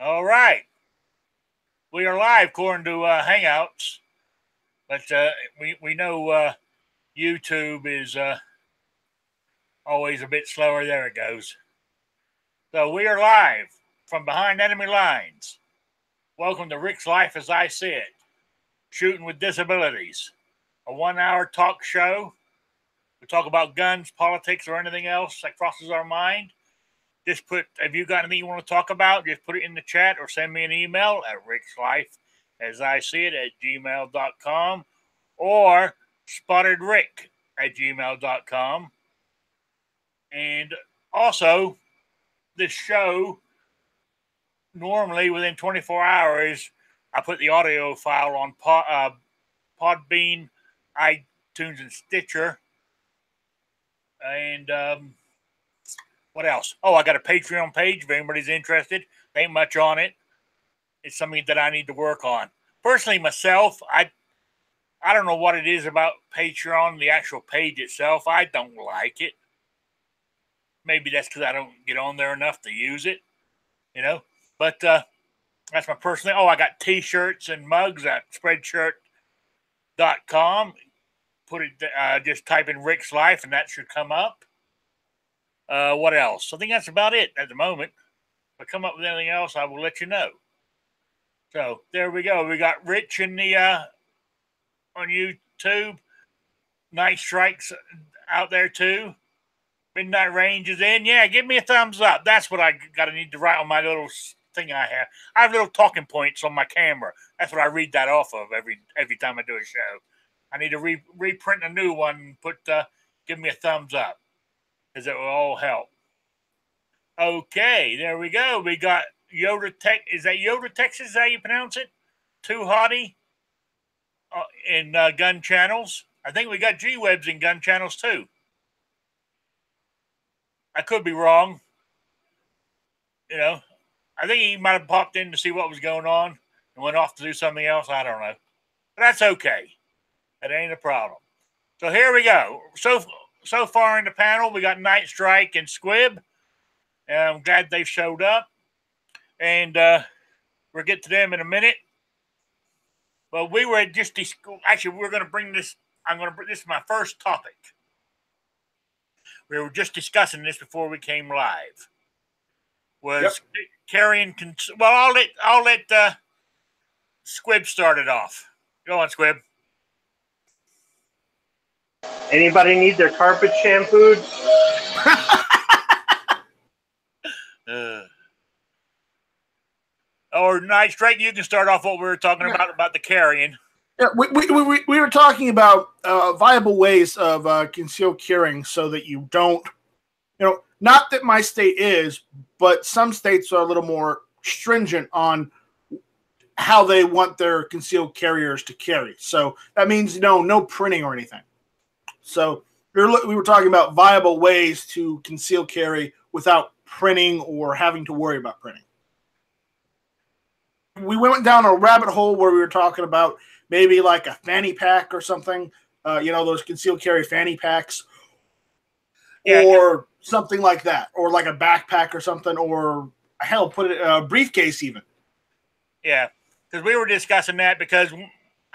All right. We are live according to Hangouts, but we know YouTube is always a bit slower. There it goes. So we are live from behind enemy lines. Welcome to Rick's Life as I See It, Shooting with Disabilities, a 1-hour talk show. We talk about guns, politics, or anything else that crosses our mind. Just if you got anything you want to talk about, just put it in the chat or send me an email at rickslife@gmail.com or spottedrick@gmail.com. And also, this show, normally within 24 hours, I put the audio file on Podbean, iTunes, and Stitcher. And what else? Oh, I got a Patreon page if anybody's interested. Ain't much on it. It's something that I need to work on. Personally, myself, I don't know what it is about Patreon, the actual page itself. I don't like it. Maybe that's because I don't get on there enough to use it, But that's my personal. Oh, I got T-shirts and mugs at Spreadshirt.com. Just type in Rick's Life, and that should come up. What else? I think that's about it at the moment. If I come up with anything else, I will let you know. So there we go. We got Rich in the on YouTube. Night Strikes out there too. Midnight Range is in. Yeah, give me a thumbs up. That's what I need to write on my little thing I have. I have little talking points on my camera. That's what I read that off of every time I do a show. I need to reprint a new one and give me a thumbs up, because it will all help. Okay, there we go. We got Yoda Tech. Is that Yoda, Texas? Is that how you pronounce it? Too Hottie in gun channels. I think we got G-Webs in gun channels too. I could be wrong. I think he might have popped in to see what was going on and went off to do something else. I don't know. But that's okay. That ain't a problem. So here we go. So far in the panel, we got Night Strike and Squib. I'm glad they've showed up. And we'll get to them in a minute. But we were just... Actually, we're going to bring this... This is my first topic. We were just discussing this before we came live. Carrying... Well, I'll let Squib start it off. Go on, Squib. Anybody need their carpet shampooed? Or Night Strike, you can start off what we were talking about the carrying. Yeah, we were talking about viable ways of concealed carrying so that you don't, not that my state is, but some states are a little more stringent on how they want their concealed carriers to carry. So that means, no printing or anything. So we were talking about viable ways to conceal carry without printing or having to worry about printing. We went down a rabbit hole where we were talking about maybe like a fanny pack or something, those concealed carry fanny packs, or something like that, or like a backpack or something, or hell, put it in a briefcase even. Yeah, because we were discussing that because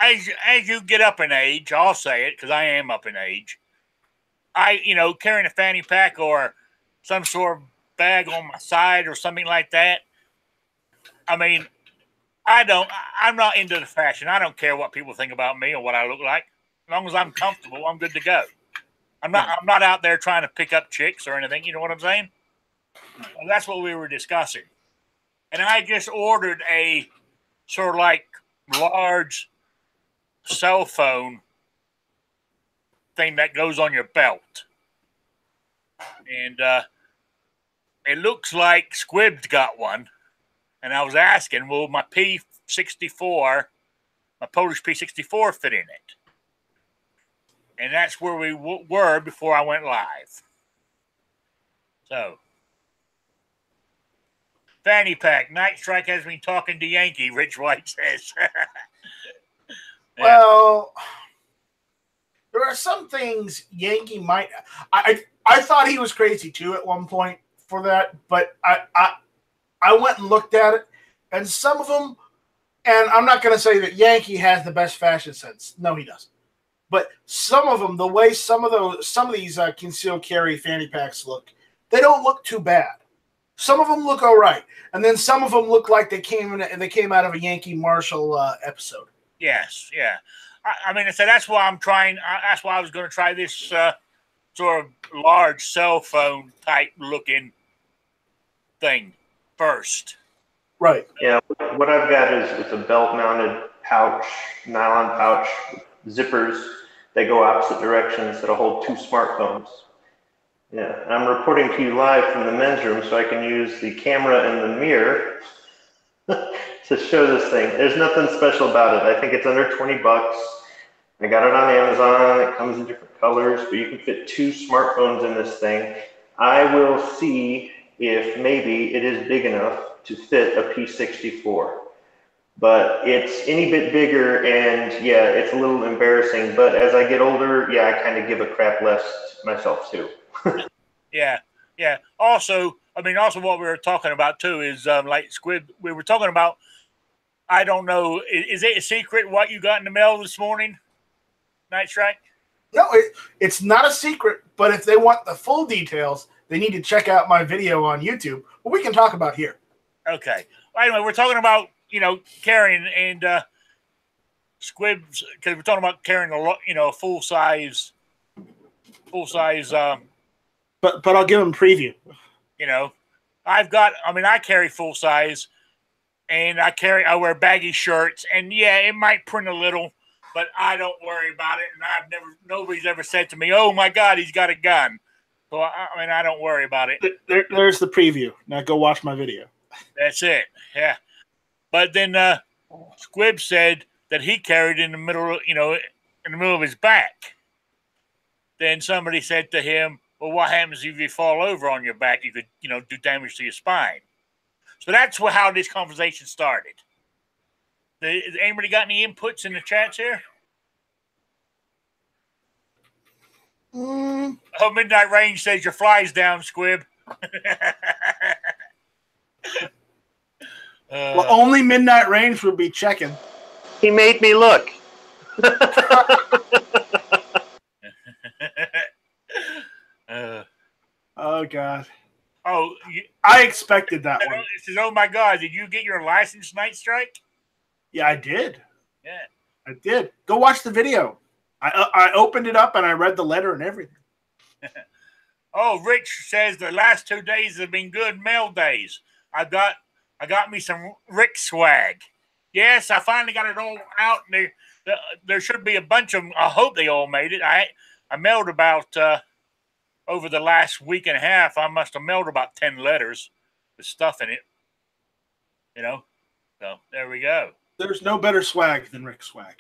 as you get up in age, I'll say it because I am up in age, carrying a fanny pack or some sort of bag on my side or something like that. I mean, I'm not into the fashion. I don't care what people think about me or what I look like. As long as I'm comfortable, I'm good to go. I'm not out there trying to pick up chicks or anything. You know what I'm saying? Well, that's what we were discussing. And I just ordered a sort of like large cell phone thing that goes on your belt. And it looks like Squib's got one. And I was asking, will my P64, my Polish P64 fit in it? And that's where we were before I went live. So, fanny pack. Night Strike has been talking to Yankee, Rich White says. Well, there are some things Yankee might... I thought he was crazy, too, at one point for that, but I went and looked at it, And some of them, and I'm not going to say that Yankee has the best fashion sense. No, he doesn't. But some of them, the way some of these concealed carry fanny packs look, they don't look too bad. Some of them look all right, and then some of them look like they came out of a Yankee Marshall episode. Yes, yeah. I mean, so that's why I'm trying. That's why I was going to try this sort of large cell phone type looking thing first. Right. Yeah, what I've got is it's a belt-mounted pouch, nylon pouch, zippers. They go opposite directions that'll hold 2 smartphones. Yeah, I'm reporting to you live from the men's room, so I can use the camera and the mirror to show this thing. There's nothing special about it. I think it's under 20 bucks. I got it on Amazon. It comes in different colors, but you can fit 2 smartphones in this thing. I will see if maybe it is big enough to fit a P64. But it's any bit bigger, and yeah, it's a little embarrassing. But as I get older, yeah, I kind of give a crap less myself too. Yeah, yeah. Also, I mean, also what we were talking about too is like Squib. We were talking about. I don't know. Is it a secret what you got in the mail this morning, Night Strike? No, it's not a secret. But if they want the full details, they need to check out my video on YouTube. What we can talk about here. Okay. Well, anyway, we're talking about carrying and Squibs because we're talking about carrying a full size. But I'll give them preview. I carry full size, and I wear baggy shirts, and yeah, it might print a little, but I don't worry about it. And nobody's ever said to me, "Oh my God, he's got a gun." So I don't worry about it. There's the preview. Now go watch my video. That's it. Yeah. But then Squib said that he carried in the middle of his back. Then somebody said to him, well, what happens if you fall over on your back? You could, do damage to your spine. So that's how this conversation started. Has anybody got any inputs in the chats here? Oh, Midnight Range says your fly's down, Squib. Well, only Midnight Range would be checking. He made me look. Oh God! Oh, I expected that one. It says, "Oh my God, did you get your license, Night Strike?" Yeah, I did. Yeah, I did. Go watch the video. I opened it up and I read the letter and everything. Oh, Rich says the last 2 days have been good mail days. I got me some Rick swag. Yes, I finally got it all out. And there should be a bunch of them. I hope they all made it. I mailed about over the last week and a half. I must have mailed about 10 letters with stuff in it. So there we go. There's no better swag than Rick swag.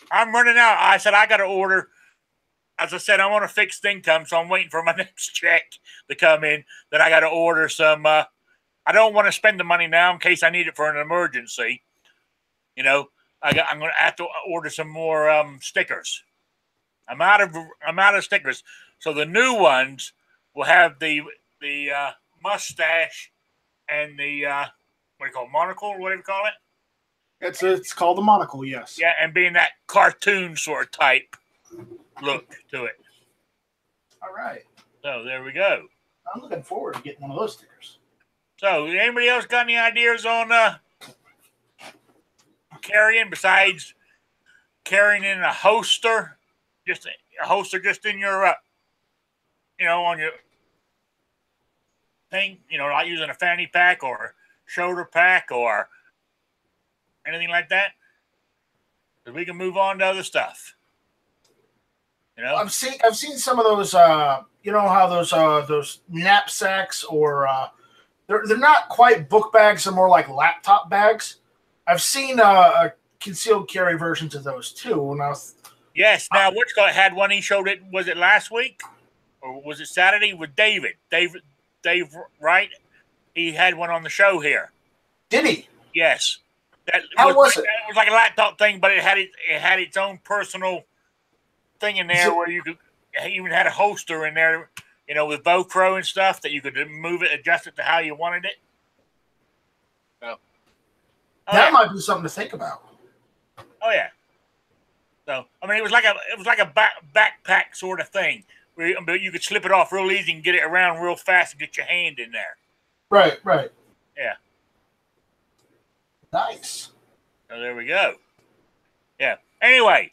I'm running out. I said I got to order. As I said, I'm on a fixed income, so I'm waiting for my next check to come in. Then I got to order some. I don't want to spend the money now in case I need it for an emergency. I'm going to have to order some more stickers. I'm out of stickers. So the new ones will have the mustache and the what do you call it, monocle? What do you call it? It's called the monocle, yes. Yeah, and being that cartoon sort of type look to it. All right. So there we go. I'm looking forward to getting one of those stickers. So anybody else got any ideas on carrying besides carrying in a holster? Just a holster just in your on your thing, not using a fanny pack or shoulder pack or anything like that. Because we can move on to other stuff. I've seen some of those. How those knapsacks or they're not quite book bags. They're more like laptop bags. I've seen concealed carry versions of those too. Yes. Now, Witchcott had one. He showed it. Was it last week or was it Saturday with David? Dave, right? He had one on the show here. Did he? Yes. How was it? It was like a laptop thing, but it had its own personal thing in there where you could even had a holster in there, with Velcro and stuff that you could move it, adjust it to how you wanted it. So, Oh, that yeah. might be something to think about. Oh yeah. So I mean, it was like a backpack sort of thing where you could slip it off real easy and get it around real fast and get your hand in there. Right, right. Yeah. Nice. So there we go. Yeah. Anyway,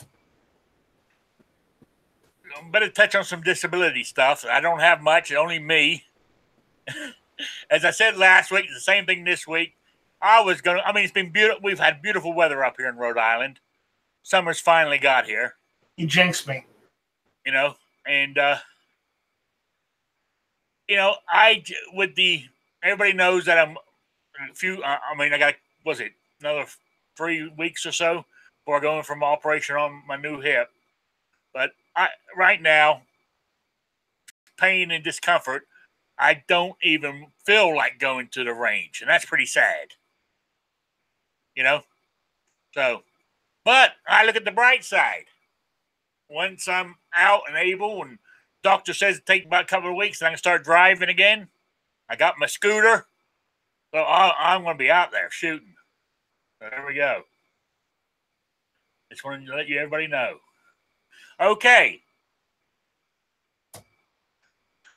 better touch on some disability stuff. I don't have much. Only me. As I said last week, it's the same thing this week. It's been beautiful. We've had beautiful weather up here in Rhode Island. Summer's finally got here. You jinxed me. You know, and everybody knows that I'm a few. I got another 3 weeks or so before going from operation on my new hip. But right now, pain and discomfort, I don't even feel like going to the range, and that's pretty sad. So, but I look at the bright side. Once I'm out and able, and doctor says it takes about a couple of weeks, and I can start driving again. I got my scooter, so I'm going to be out there shooting. So there we go. Just wanted to let everybody know. Okay.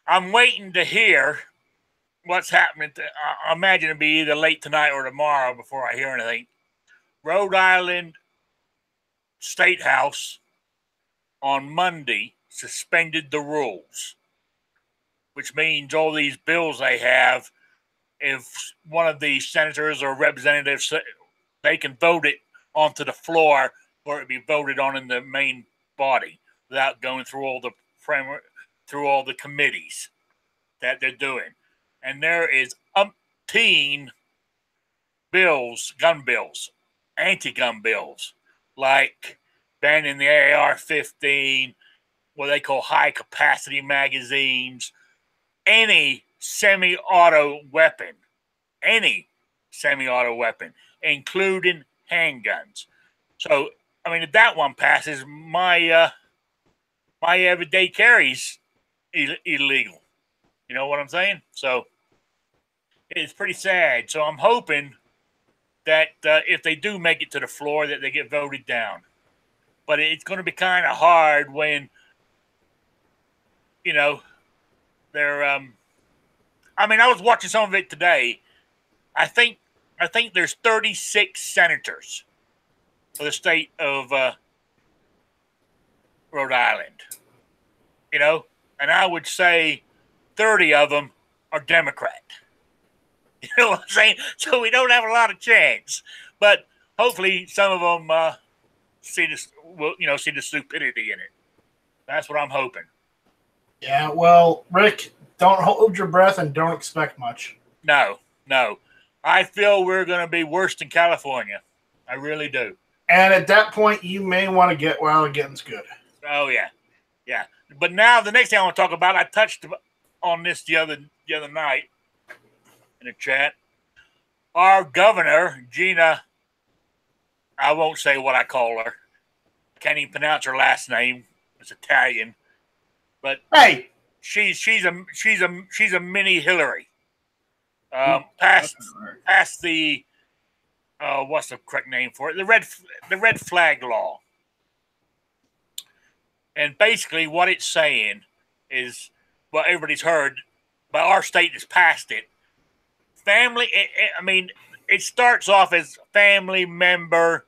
I'm waiting to hear what's happening. I imagine it'll be either late tonight or tomorrow before I hear anything. Rhode Island State House on Monday suspended the rules, which means all these bills they have, if one of the senators or representatives, they can vote it onto the floor for it to be voted on in the main body without going through all the committees that they're doing. And there is umpteen bills, gun bills, anti-gun bills, like banning the AR-15, what they call high-capacity magazines, any semi-auto weapon, including handguns. So, if that one passes, my everyday carry's illegal. You know what I'm saying? So, it's pretty sad. So, I'm hoping that if they do make it to the floor, that they get voted down. But it's going to be kind of hard when, they're. I was watching some of it today. I think there's 36 senators for the state of Rhode Island. And I would say 30 of them are Democrat. You know what I'm saying? So we don't have a lot of chance. But hopefully some of them see the stupidity in it. That's what I'm hoping. Yeah, well, Rick, don't hold your breath and don't expect much. No. I feel we're going to be worse than California. I really do. And at that point, you may want to get while getting's good. Oh, yeah. Yeah. But now the next thing I want to talk about, I touched on this the other night in the chat. Our governor, Gina, I won't say what I call her. Can't even pronounce her last name. It's Italian. But hey, she's a mini Hillary. Past the what's the correct name for it? The red flag law. And basically, what it's saying is what everybody's heard, but our state has passed it. Family. It starts off as family member,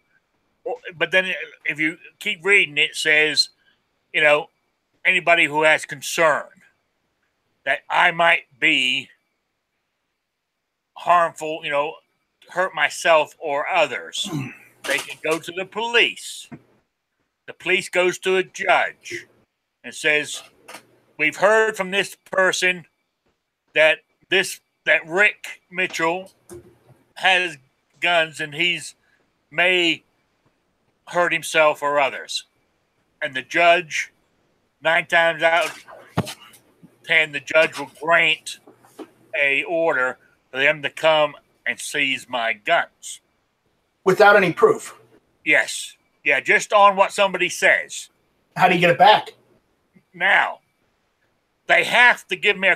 but then if you keep reading, it says, anybody who has concern that I might be harmful, hurt myself or others, they can go to the police. The police goes to a judge and says, we've heard from this person that Rick Mitchell has guns and he's may hurt himself or others. And the judge, 9 times out of 10, the judge will grant a order for them to come and seize my guns. Without any proof? Yes. Yeah, just on what somebody says. How do you get it back? Now, they have to give me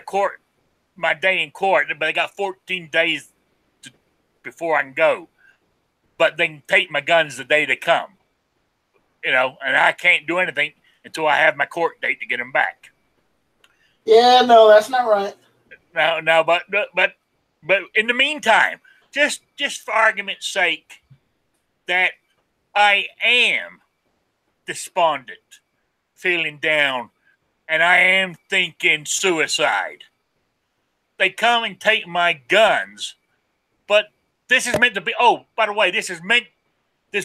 my day in court, but they got 14 days before I can go. but they can take my guns the day they come. And I can't do anything until I have my court date to get them back. Yeah, no, that's not right. No, but in the meantime, just for argument's sake, that I am despondent, feeling down, and I am thinking suicide. They come and take my guns, but this is meant to be. Oh, by the way, this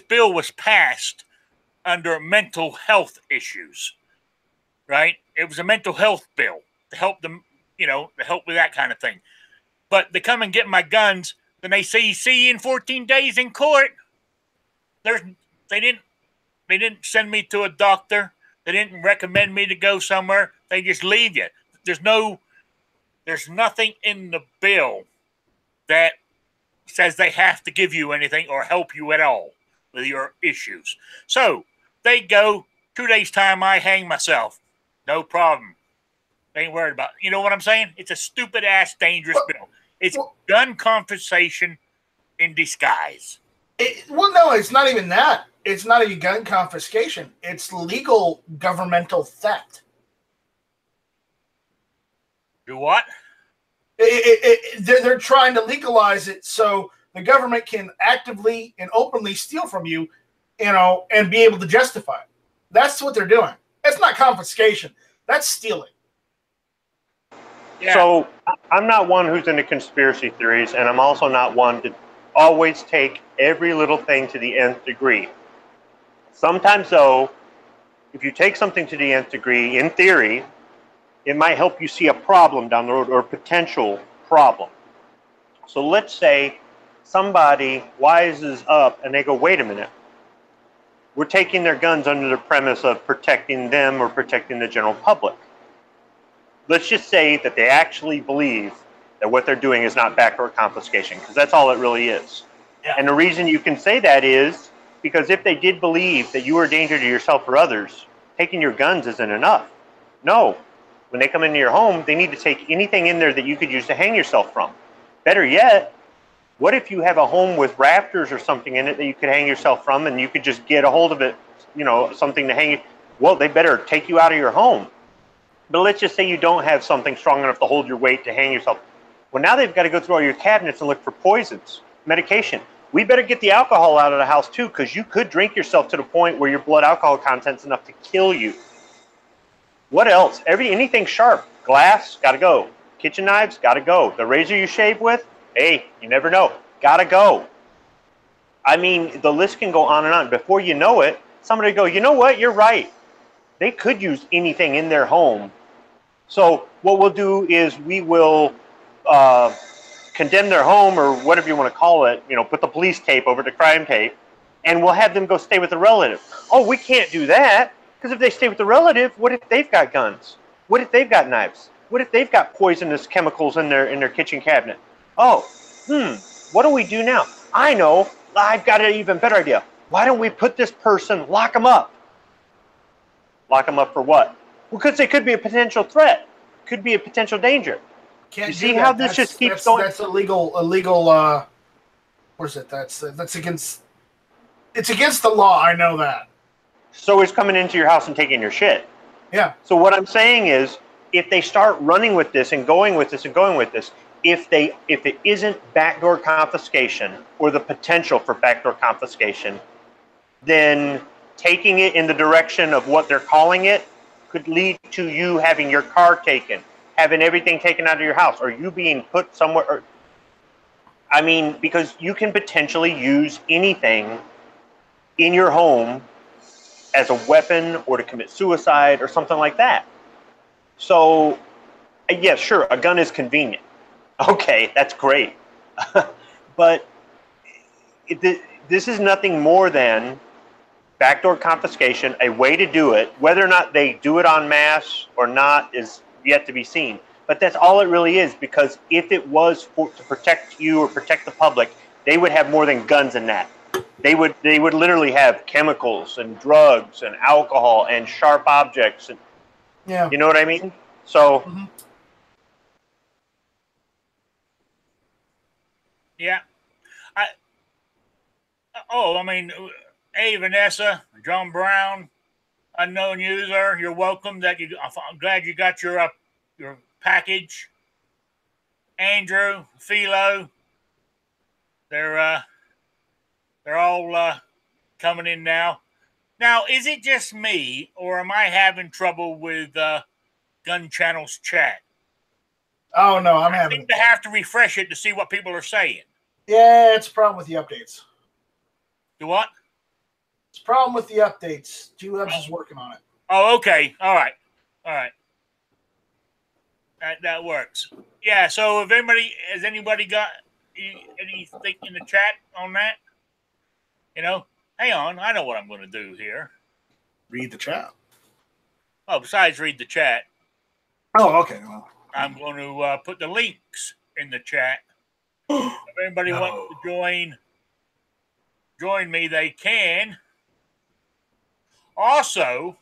bill was passed under mental health issues, right? It was a mental health bill to help them, to help with that kind of thing. But they come and get my guns, then they say, see you in 14 days in court. They didn't send me to a doctor. They didn't recommend me to go somewhere. They just leave you. There's nothing in the bill that says they have to give you anything or help you at all with your issues. So they go 2 days time, I hang myself. No problem. Ain't worried about it. You know what I'm saying? It's a stupid ass dangerous bill. It's gun confiscation in disguise. No, it's not even that. It's not even gun confiscation. It's legal governmental theft. Do what? They're trying to legalize it so the government can actively and openly steal from you, and be able to justify it. That's what they're doing. That's not confiscation. That's stealing. Yeah. So I'm not one who's into conspiracy theories, and I'm also not one to always take every little thing to the nth degree. Sometimes, though, if you take something to the nth degree, in theory, it might help you see a problem down the road or a potential problem. So let's say somebody wises up and they go, wait a minute, we're taking their guns under the premise of protecting them or protecting the general public. Let's just say that they actually believe that what they're doing is not backdoor confiscation, because that's all it really is. Yeah. And the reason you can say that is because if they did believe that you were a danger to yourself or others, taking your guns isn't enough. No. When they come into your home, they need to take anything in there that you could use to hang yourself from. Better yet, what if you have a home with rafters or something in it that you could hang yourself from, and you could just get a hold of it, something to hang you? Well, they better take you out of your home. But let's just say you don't have something strong enough to hold your weight to hang yourself. Well, now they've got to go through all your cabinets and look for poisons, medication. We better get the alcohol out of the house too, because you could drink yourself to the point where your blood alcohol content's enough to kill you. What else? Anything sharp, glass, gotta go. Kitchen knives, gotta go. The razor you shave with, hey, you never know, gotta go. I mean, the list can go on and on. Before you know it, somebody go, you know what, you're right. They could use anything in their home. So what we'll do is we will condemn their home, or whatever you want to call it, put the police tape over the crime tape, and we'll have them go stay with a relative. Oh, we can't do that, because if they stay with the relative, what if they've got guns? What if they've got knives? What if they've got poisonous chemicals in their kitchen cabinet? Oh, what do we do now? I know, I've got an even better idea. Why don't we put this person, lock them up? Lock them up for what? Well, because they could be a potential threat, could be a potential danger. Can't you see how this just keeps going? That's illegal. What is it? That's against. It's against the law. I know that. So it's coming into your house and taking your shit. Yeah. So what I'm saying is, if they start running with this and going with this and going with this, if it isn't backdoor confiscation or the potential for backdoor confiscation, then taking it in the direction of what they're calling it could lead to you having your car taken, having everything taken out of your house, or you being put somewhere. Because you can potentially use anything in your home as a weapon or to commit suicide or something like that. So, yeah, sure, a gun is convenient. Okay, that's great. But this is nothing more than backdoor confiscation, a way to do it. Whether or not they do it en masse or not is yet to be seen. But that's all it really is, because if it was to protect you or protect the public, they would have more than guns in that. They would literally have chemicals and drugs and alcohol and sharp objects. And, yeah. You know what I mean? So. Mm-hmm. Yeah. Oh, I mean, hey, Vanessa, John Brown, unknown user, you're welcome. I'm glad you got your package. Andrew, Philo, they're uh, they're all coming in now. Now, is it just me, or am I having trouble with Gun Channel's chat? Oh no, I'm I having seem to have to refresh it to see what people are saying. Yeah, it's a problem with the updates. Do what? It's a problem with the updates. G-Labs is working on it. Oh, okay. All right. That works. Yeah. So, if has anybody got anything in the chat on that? Hang on. I know what I'm going to do here. Read the chat. Oh, besides read the chat. Oh, okay. Well, I'm going to put the links in the chat. If anybody wants to join me, they can. Also,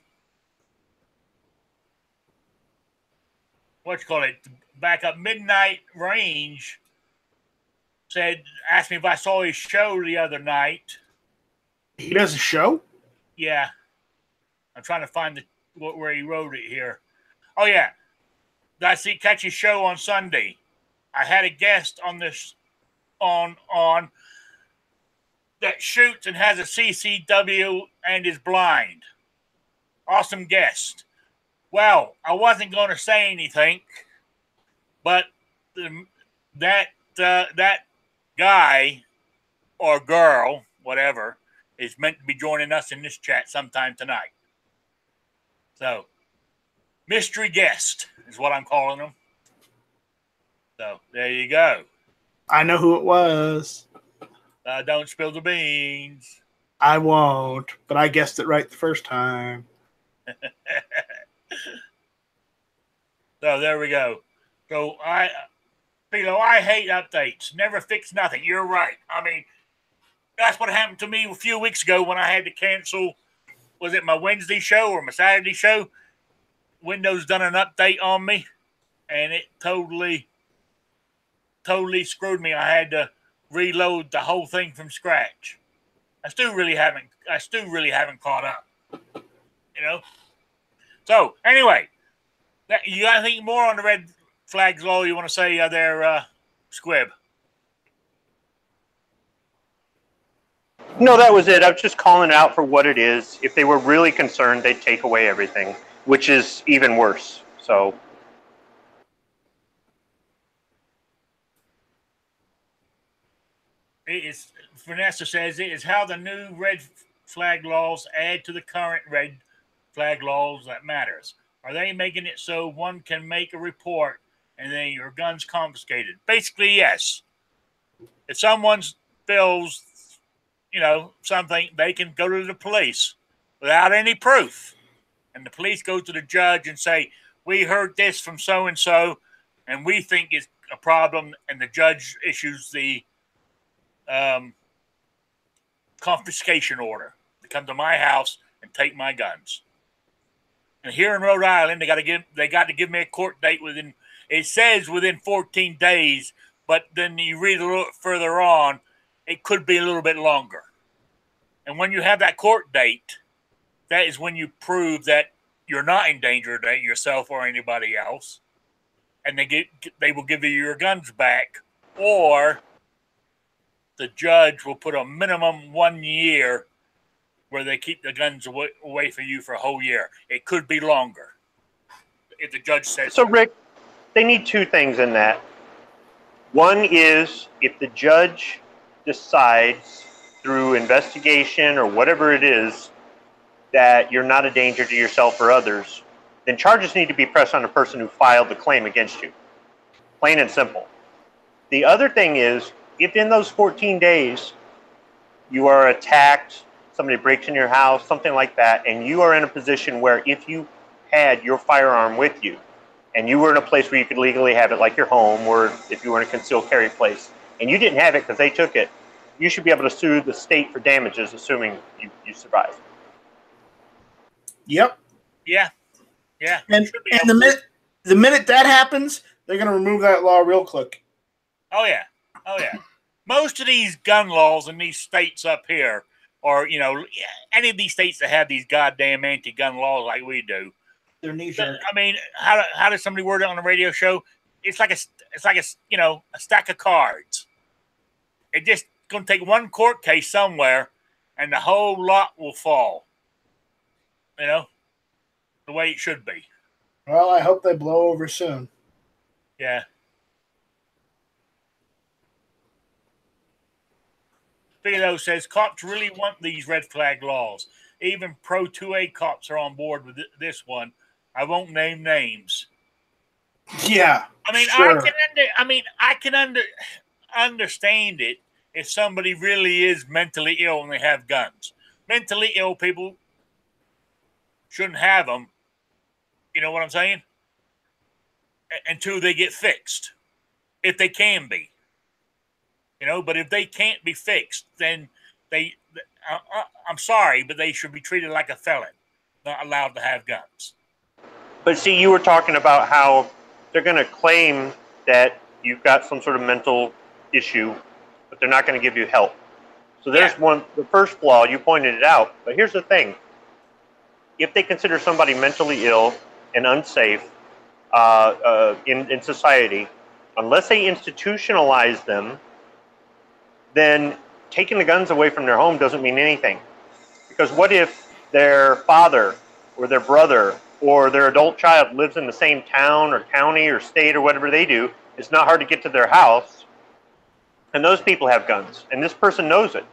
back up Midnight Range asked me if I saw his show the other night. He does a show? Yeah. I'm trying to find where he wrote it here. Oh, yeah. Did I catch his show on Sunday? I had a guest on this on that shoots and has a CCW and is blind. Awesome guest. Well, I wasn't going to say anything, but that guy or girl, whatever, is meant to be joining us in this chat sometime tonight. So, mystery guest is what I'm calling them. So, there you go. I know who it was. Don't spill the beans. I won't, but I guessed it right the first time. So, there we go. So, I hate updates. Never fix nothing. You're right. I mean, that's what happened to me a few weeks ago when I had to cancel. Was it my Wednesday show or my Saturday show? Windows done an update on me, and it totally screwed me. I had to reload the whole thing from scratch. I still really haven't caught up. So anyway, you got anything more on the red flags law you want to say there, Squib? No, that was it. I was just calling it out for what it is. If they were really concerned, they'd take away everything, which is even worse. So. Vanessa says it is how the new red flag laws add to the current red flag laws that matters. Are they making it so one can make a report and then your gun's confiscated? Basically, yes. If someone feels, something, they can go to the police without any proof. And the police go to the judge and say, we heard this from so-and-so, and we think it's a problem, and the judge issues the confiscation order to come to my house and take my guns. And here in Rhode Island, they got to give me a court date within 14 days, but then you read a little further on, it could be a little bit longer. And when you have that court date, that is when you prove that you're not in danger to yourself or anybody else, and they will give you your guns back, or the judge will put a minimum 1 year where they keep the guns away from you for a whole year. It could be longer if the judge says so. Rick, they need two things in that. One is if the judge decides through investigation or whatever it is that you're not a danger to yourself or others, then charges need to be pressed on the person who filed the claim against you. Plain and simple. The other thing is, if in those 14 days you are attacked, somebody breaks in your house, something like that, and you are in a position where if you had your firearm with you and you were in a place where you could legally have it, like your home, or if you were in a concealed carry place, and you didn't have it because they took it, you should be able to sue the state for damages, assuming you survive. Yep. Yeah. And the minute that happens, they're going to remove that law real quick. Oh yeah. most of these gun laws in these states up here, or any of these states that have these goddamn anti-gun laws like we do, They're knee-jerk. I mean, how does somebody word it on the radio show? It's like a stack of cards. It just going to take one court case somewhere, and the whole lot will fall. The way it should be. Well, I hope they blow over soon. Yeah. Theo says cops really want these red flag laws. Even pro 2A cops are on board with this one. I won't name names. Yeah. I mean, sure. I can understand it if somebody really is mentally ill and they have guns. Mentally ill people shouldn't have them. You know what I'm saying? Until they get fixed, if they can be. But if they can't be fixed, then I'm sorry, but they should be treated like a felon, not allowed to have guns. But see, you were talking about how they're going to claim that you've got some sort of mental issue, but they're not going to give you help. So there's the first flaw, you pointed it out, but here's the thing. If they consider somebody mentally ill and unsafe in society, unless they institutionalize them, then taking the guns away from their home doesn't mean anything. Because what if their father or their brother or their adult child lives in the same town or county or state or whatever they do? It's not hard to get to their house, and those people have guns, and this person knows it,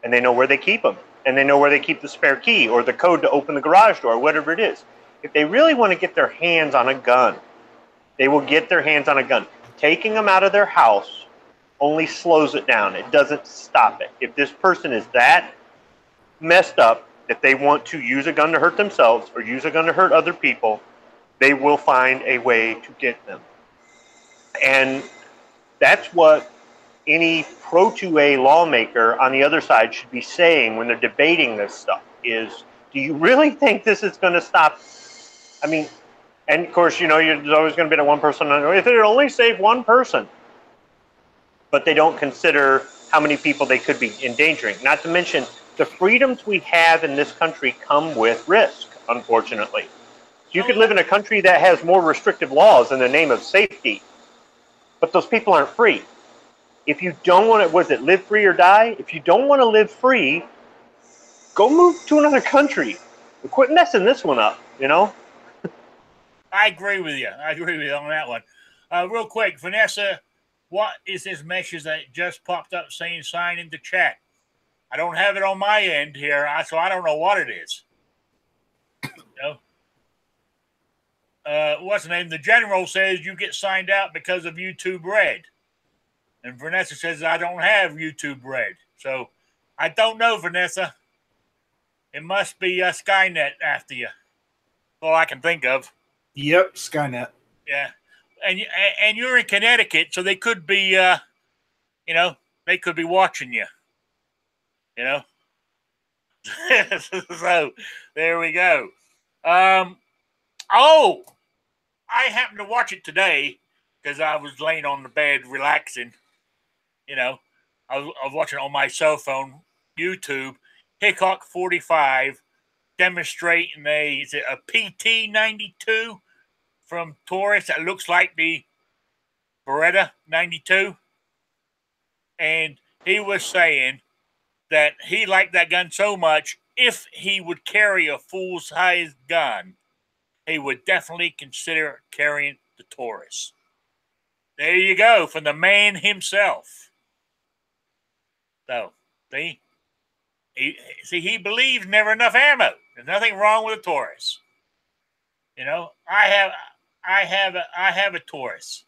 and they know where they keep them, and they know where they keep the spare key or the code to open the garage door, whatever it is. If they really want to get their hands on a gun, they will get their hands on a gun. Taking them out of their house only slows it down. It doesn't stop it. If this person is that messed up that they want to use a gun to hurt themselves or use a gun to hurt other people, they will find a way to get them. And that's what any pro-2A lawmaker on the other side should be saying when they're debating this stuff is, do you really think this is going to stop? I mean, and of course, there's always going to be that one person, if it only save one person. But they don't consider how many people they could be endangering. Not to mention, the freedoms we have in this country come with risk, unfortunately. You could live in a country that has more restrictive laws in the name of safety, but those people aren't free. If you don't want to, live free or die? If you don't want to live free, go move to another country. Quit messing this one up, I agree with you. On that one. Real quick, Vanessa, what is this message that just popped up saying sign into chat? I don't have it on my end here, so I don't know what it is. What's the name? The general says you get signed out because of YouTube Red. And Vanessa says, I don't have YouTube Red. So I don't know, Vanessa. It must be Skynet after you. All I can think of. Yep, Skynet. Yeah. And you're in Connecticut, so they could be, they could be watching you. So there we go. I happened to watch it today because I was laying on the bed relaxing. I was watching it on my cell phone, YouTube. Hickok 45 demonstrating a PT 92 from Taurus that looks like the Beretta 92. And he was saying that he liked that gun so much, if he would carry a full-size gun, he would definitely consider carrying the Taurus. There you go, from the man himself. So, see, he believes never enough ammo. There's nothing wrong with a Taurus. I have a Taurus.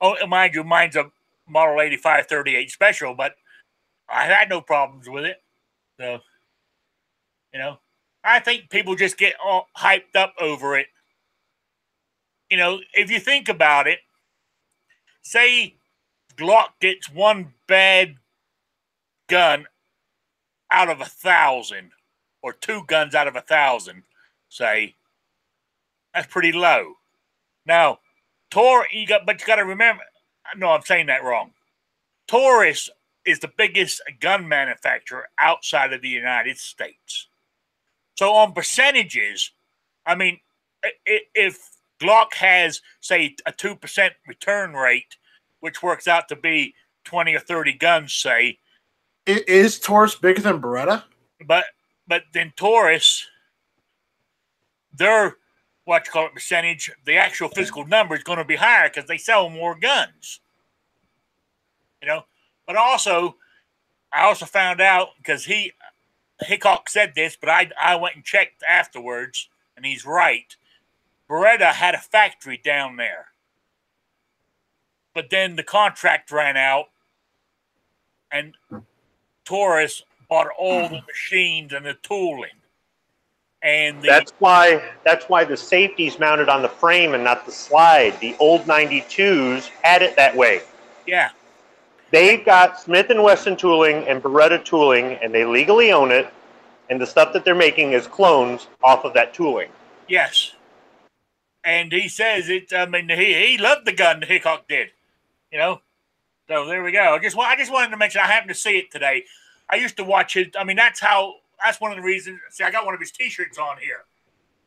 Oh, mind you, mine's a Model 8538 Special, but I had no problems with it. So, I think people just get all hyped up over it. If you think about it, say Glock gets one bad gun out of 1,000, or two guns out of 1,000, say, that's pretty low. Now, but you got to remember. No, I'm saying that wrong. Taurus is the biggest gun manufacturer outside of the United States. So on percentages, I mean, if Glock has, say, a 2% return rate, which works out to be 20 or 30 guns, say. Is Taurus bigger than Beretta? But then Taurus, their percentage, the actual physical number is going to be higher because they sell more guns. You know, but also, I also found out because Hickok said this, but I went and checked afterwards, and he's right. Beretta had a factory down there, but then the contract ran out, and Taurus bought all the machines and the tooling. And that's why the safety's mounted on the frame and not the slide. The old 92s had it that way. Yeah. They've got Smith & Wesson tooling and Beretta tooling, and they legally own it, and the stuff that they're making is clones off of that tooling. Yes. And he says it, I mean, he loved the gun, Hickok did, you know. So there we go. I just wanted to mention, I happened to see it today. I used to watch it. I mean, that's one of the reasons. See, I got one of his T-shirts on here.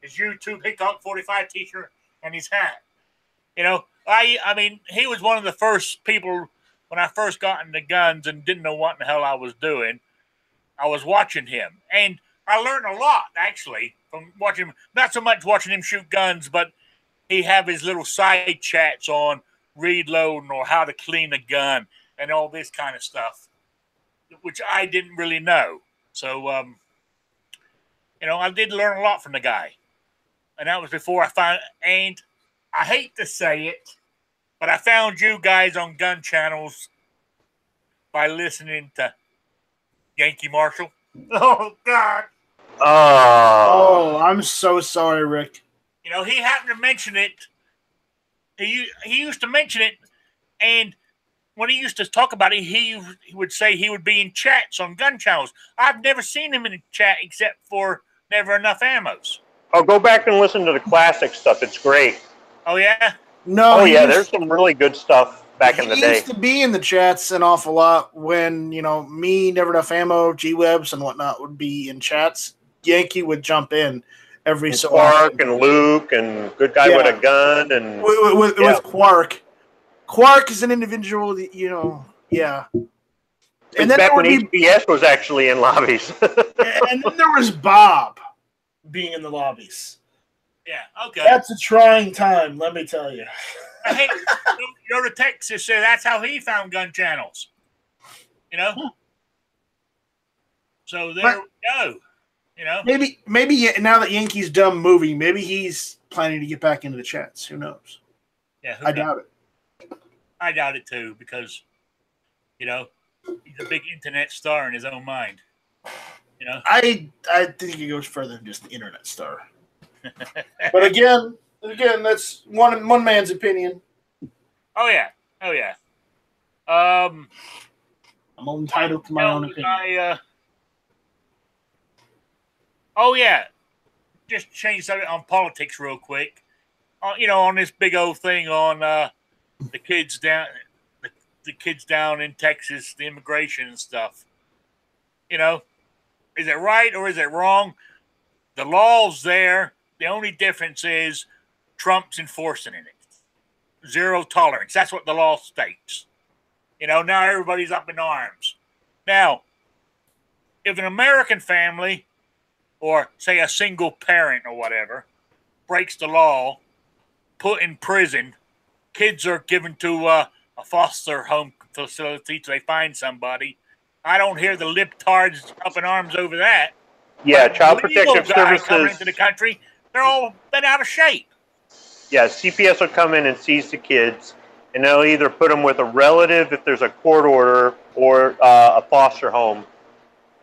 His YouTube Hickok 45 T-shirt and his hat. You know, I mean, he was one of the first people when I first got into guns and didn't know what in the hell I was doing. I was watching him, and I learned a lot actually from watching him. Not so much watching him shoot guns, but he have his little side chats on reloading or how to clean a gun and all this kind of stuff, which I didn't really know. So, you know, I did learn a lot from the guy. And that was before I found, and I hate to say it, but I found you guys on gun channels by listening to Yankee Marshall. Oh, God. Oh, I'm so sorry, Rick. You know, he happened to mention it. He used to mention it, and when he used to talk about it, he would say he would be in chats on gun channels. I've never seen him in a chat except for Never Enough Ammos. Oh, go back and listen to the classic stuff. It's great. Oh, yeah? No. Oh, yeah, there's some really good stuff back in the day. He used to be in the chats an awful lot when, you know, me, Never Enough Ammo, G-Webs, and whatnot would be in chats. Yankee would jump in every so often. Quark and Luke and Good Guy with a Gun. And with Quark. Quark is an individual that, you know, yeah. And then back when HBS was actually in lobbies. And then there was Bob being in the lobbies. Yeah, okay. That's a trying time, let me tell you. Hey, go to Texas, so that's how he found gun channels. You know? So there we go. You know? Maybe now that Yankee's done moving, maybe he's planning to get back into the chats. Who knows? Yeah, I doubt it. I doubt it too, because, you know, he's a big internet star in his own mind. You know? I think he goes further than just the internet star. But again, that's one man's opinion. Oh yeah. I'm entitled to my own opinion. Oh yeah. Just change something on politics real quick. You know, on this big old thing on the kids down in Texas, the immigration and stuff. You know, is it right or is it wrong? The law's there. The only difference is Trump's enforcing it. Zero tolerance. That's what the law states. You know, now everybody's up in arms. Now, if an American family or, say, a single parent or whatever breaks the law, put in prison, kids are given to a foster home facility till they find somebody. I don't hear the libtards up in arms over that. Yeah, but Child Protective Services coming into the country, they're all been out of shape. Yeah, CPS will come in and seize the kids, and they'll either put them with a relative if there's a court order or a foster home.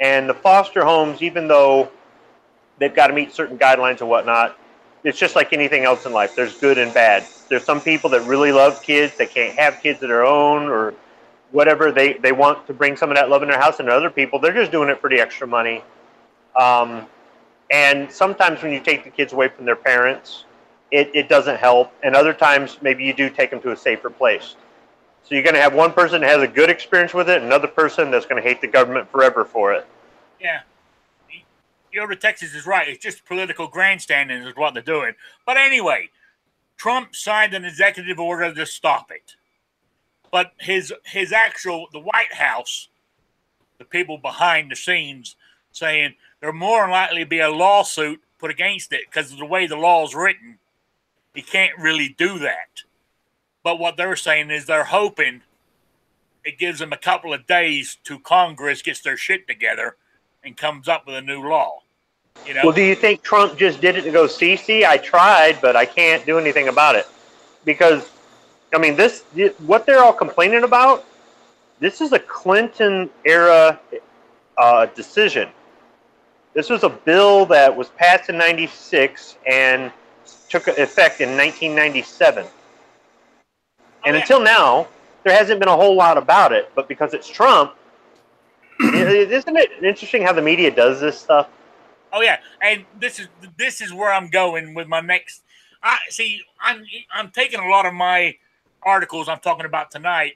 And the foster homes, even though they've got to meet certain guidelines and whatnot, it's just like anything else in life. There's good and bad. There's some people that really love kids that can't have kids of their own or whatever. They want to bring some of that love in their house, and other people, they're just doing it for the extra money. And sometimes when you take the kids away from their parents, it doesn't help. And other times, maybe you do take them to a safer place. So you're going to have one person that has a good experience with it, and another person that's going to hate the government forever for it. Yeah. Yoda Texas is right. It's just political grandstanding is what they're doing. But anyway, Trump signed an executive order to stop it. But his actual, the White House, the people behind the scenes saying there more likely to be a lawsuit put against it because of the way the law is written. He can't really do that. But what they're saying is they're hoping it gives them a couple of days to Congress gets their shit together and comes up with a new law. You know? Well, do you think Trump just did it to go see? I tried, but I can't do anything about it. Because, I mean, what they're all complaining about, this is a Clinton-era decision. This was a bill that was passed in 96 and took effect in 1997. And until now, there hasn't been a whole lot about it. But because it's Trump, isn't it interesting how the media does this stuff? Oh yeah, and this is where I'm going with my next. I'm taking a lot of my articles I'm talking about tonight.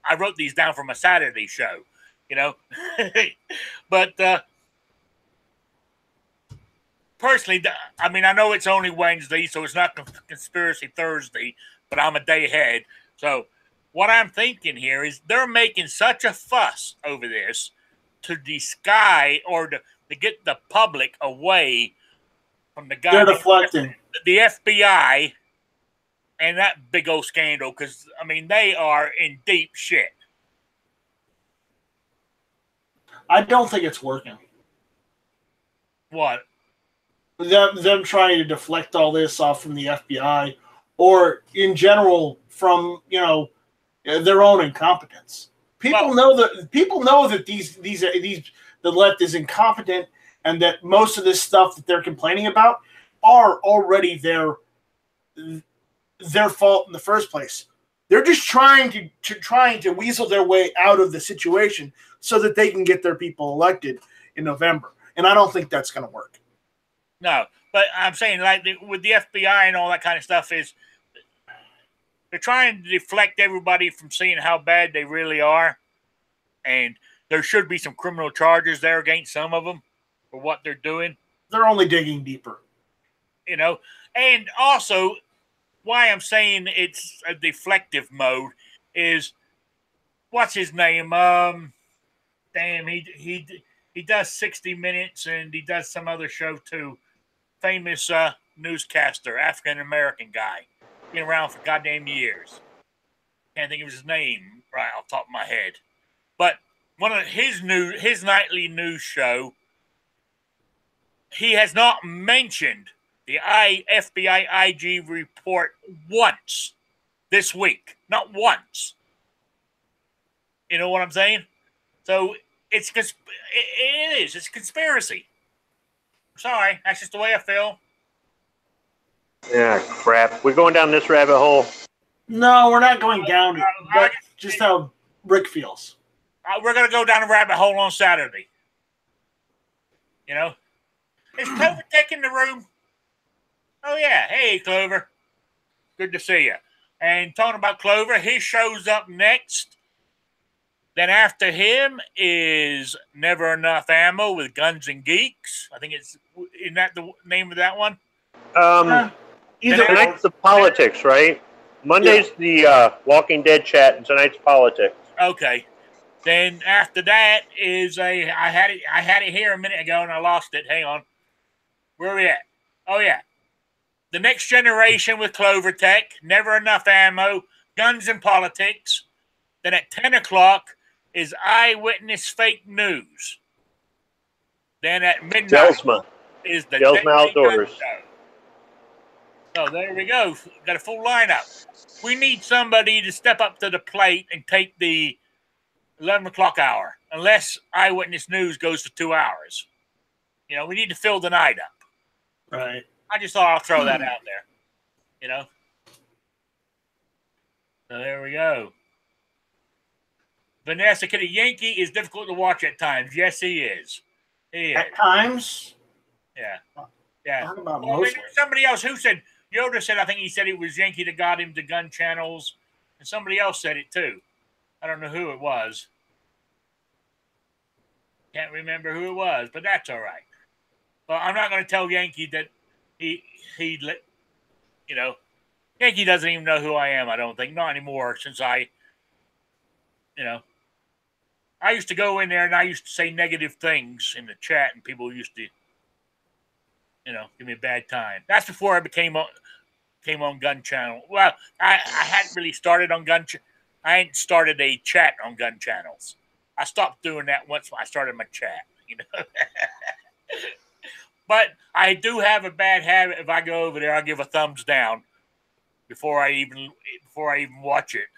I wrote these down for my Saturday show, you know. But personally, I mean, I know it's only Wednesday, so it's not Conspiracy Thursday, but I'm a day ahead. So what I'm thinking here is they're making such a fuss over this to disguise or to get the public away from the guy. They're deflecting. The FBI and that big old scandal, because, I mean, they are in deep shit. I don't think it's working. What? Them trying to deflect all this off from the FBI or in general from, you know, their own incompetence. People know that the left is incompetent and that most of this stuff that they're complaining about are already their fault in the first place. They're just trying to weasel their way out of the situation so that they can get their people elected in November. And I don't think that's going to work. No, but I'm saying, like, with the FBI and all that kind of stuff, is they're trying to deflect everybody from seeing how bad they really are. And there should be some criminal charges there against some of them for what they're doing. They're only digging deeper. You know, and also why I'm saying it's a deflective mode is, what's his name? Damn, he does 60 Minutes and he does some other show too. Famous newscaster, African-American guy. Been around for goddamn years. Can't think of his name right off the top of my head. But one of his nightly news show, he has not mentioned the FBI IG report once this week. Not once. You know what I'm saying? So it is. It's a conspiracy. Sorry, that's just the way I feel. Yeah, crap. We're going down this rabbit hole. No, we're not going down it. But just how Rick feels. We're going to go down a rabbit hole on Saturday. You know? Is Clover Tech in the room? Oh, yeah. Hey, Clover. Good to see you. And talking about Clover, he shows up next. Then after him is Never Enough Ammo with Guns and Geeks. I think isn't that the name of that one? Tonight's the politics, right? Monday's the Walking Dead chat, and tonight's politics. Okay. Then after that is I had it here a minute ago and I lost it. Hang on. Where are we at? Oh yeah. The Next Generation with Clover Tech, Never Enough Ammo, Guns and Politics. Then at 10 o'clock is Eyewitness Fake News. Then at midnight is the Jelsma Outdoors. So there we go. Got a full lineup. We need somebody to step up to the plate and take the 11 o'clock hour, unless Eyewitness News goes to 2 hours. You know, we need to fill the night up. Right. I just thought I'll throw that out there. You know? So there we go. Vanessa, could a Yankee is difficult to watch at times? Yes, he is. He is. At times? Yeah. Yeah. Talking about Well, somebody else who said, Yoda said, I think he said it was Yankee that got him to gun channels. And somebody else said it too. I don't know who it was. Can't remember who it was, but that's all right. But I'm not going to tell Yankee that he you know, Yankee doesn't even know who I am. I don't think, not anymore. Since I used to go in there and I used to say negative things in the chat, and people used to, give me a bad time. That's before I came on Gun Channel. Well, I hadn't really started on I hadn't started a chat on gun channels. I stopped doing that once I started my chat, But I do have a bad habit. If I go over there, I'll give a thumbs down before I even watch it.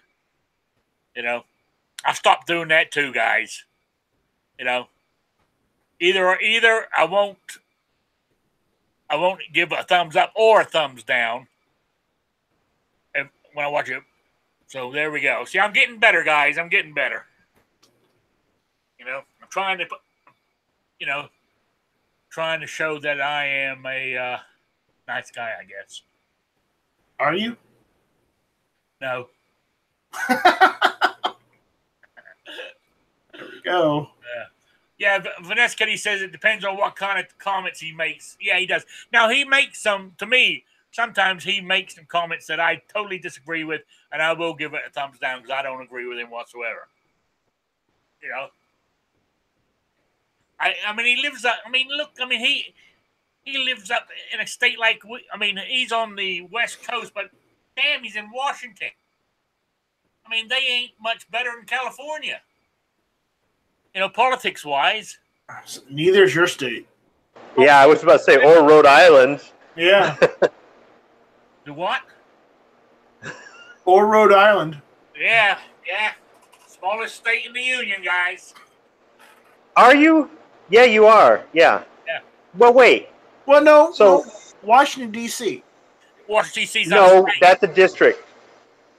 I stopped doing that too, guys. Either I won't give a thumbs up or a thumbs down when I watch it. So there we go. See, I'm getting better, guys. I'm getting better. I'm trying to trying to show that I am a nice guy, I guess. Are you? No. There we go. Yeah, Vanessa Kitty says it depends on what kind of comments he makes. Yeah, he does. Now, he makes some, to me, sometimes he makes some comments that I totally disagree with, and I will give it a thumbs down because I don't agree with him whatsoever. I mean, he lives up. I mean, look. I mean, he lives up in a state like. He's on the West Coast, but damn, he's in Washington. I mean, they ain't much better than California. Politics wise. Neither's your state. Yeah, I was about to say, or Rhode Island. Yeah. The what? Or Rhode Island. Yeah. Smallest state in the union, guys. Are you? Yeah, you are. Yeah. Well, wait. Well, no. So, no. Washington, D.C. Washington, D.C. No, that's a district.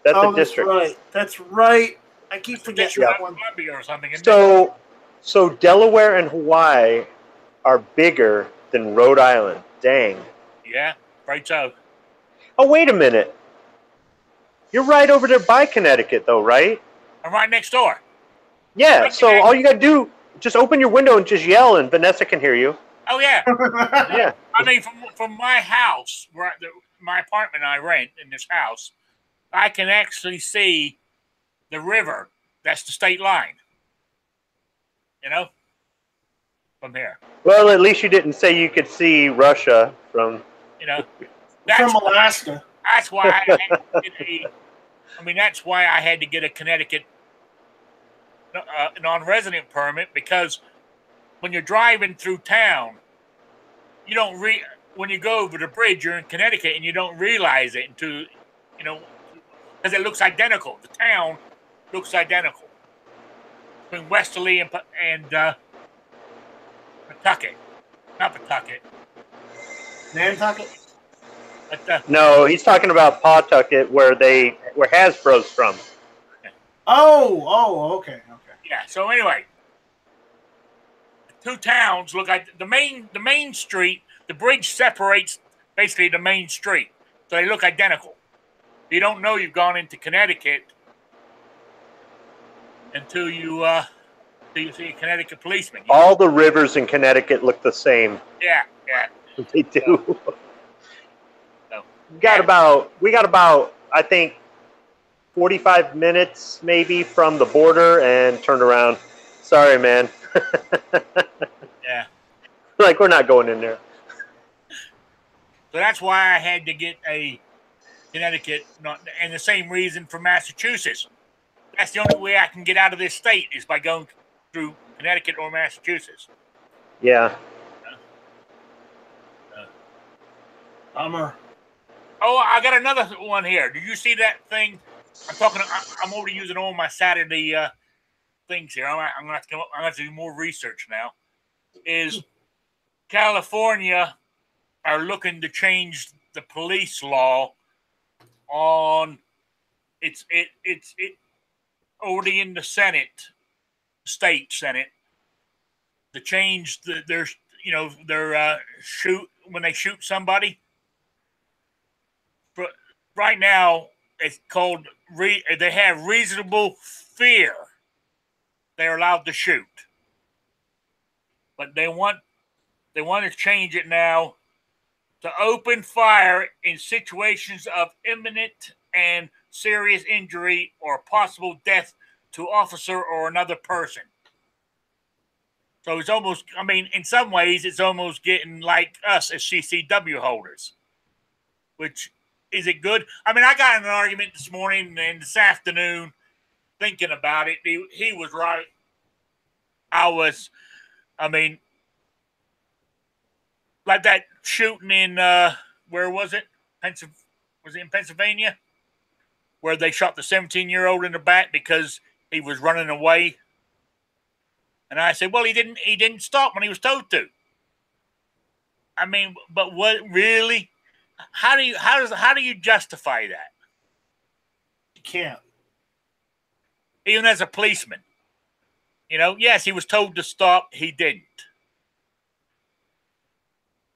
That's a district. That's right. I keep forgetting that one. Columbia or something. So Delaware and Hawaii are bigger than Rhode Island. Dang. Yeah, right so. Oh, wait a minute. You're right over there by Connecticut, though, right? I'm right next door. Yeah, so all you got to do, just open your window and just yell, and Vanessa can hear you. Oh, yeah. Yeah. I mean, from my house, my apartment I rent in this house, I can actually see the river. That's the state line. From here. Well, at least you didn't say you could see Russia from... From Alaska. That's why I had to get that's why I had to get a Connecticut non-resident permit, because when you're driving through town, you don't when you go over the bridge, you're in Connecticut and you don't realize it until, because it looks identical. The town looks identical between Westerly and Pawtucket. Not Pawtucket. Nantucket? But, No, he's talking about Pawtucket, where Hasbro's from. Oh, okay. Yeah. So anyway, the two towns look like the main street. The bridge separates basically the main street, so they look identical. You don't know you've gone into Connecticut until you see a Connecticut policeman. All the rivers in Connecticut look the same. Yeah. They do. So, we got about I think 45 minutes maybe from the border and turned around. Sorry, man. Yeah. Like, we're not going in there. So that's why I had to get a Connecticut, and the same reason for Massachusetts. That's the only way I can get out of this state is by going through Connecticut or Massachusetts. Yeah. Bummer. Oh, I got another one here. Did you see that thing? I'm already using all my Saturday things here. I'm gonna have to I'm gonna have to do more research now. Is California are looking to change the police law on it's already in the state Senate, to change their shoot when they shoot somebody. Right now, it's called they have reasonable fear, they're allowed to shoot. But they want to change it now to open fire in situations of imminent and serious injury or possible death to officer or another person. So it's almost, I mean, in some ways, it's almost getting like us as CCW holders. Which, is it good? I mean, I got in an argument this morning and this afternoon thinking about it. He was right. I mean, like that shooting in, where was it? Was it in Pennsylvania? Where they shot the 17-year-old in the back because he was running away. And I said, well, he didn't stop when he was told to. I mean, but what really? How do you justify that? You can't. Even as a policeman. You know, yes, he was told to stop, he didn't.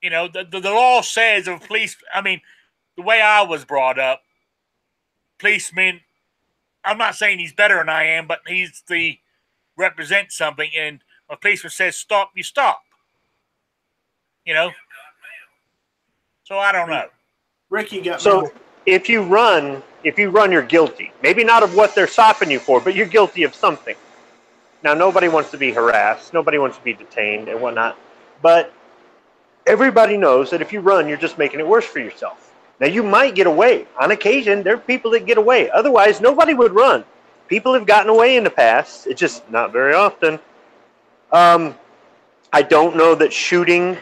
You know, the law says of police, I mean, the way I was brought up, policemen, I'm not saying he's better than I am, but represents something, and a policeman says stop, you stop. You know? So I don't know. Ricky got so if you run, you're guilty. Maybe not of what they're stopping you for, but you're guilty of something. Now, nobody wants to be harassed. Nobody wants to be detained and whatnot. But everybody knows that if you run, you're just making it worse for yourself. Now, you might get away. On occasion, there are people that get away. Otherwise, nobody would run. People have gotten away in the past. It's just not very often. I don't know that shooting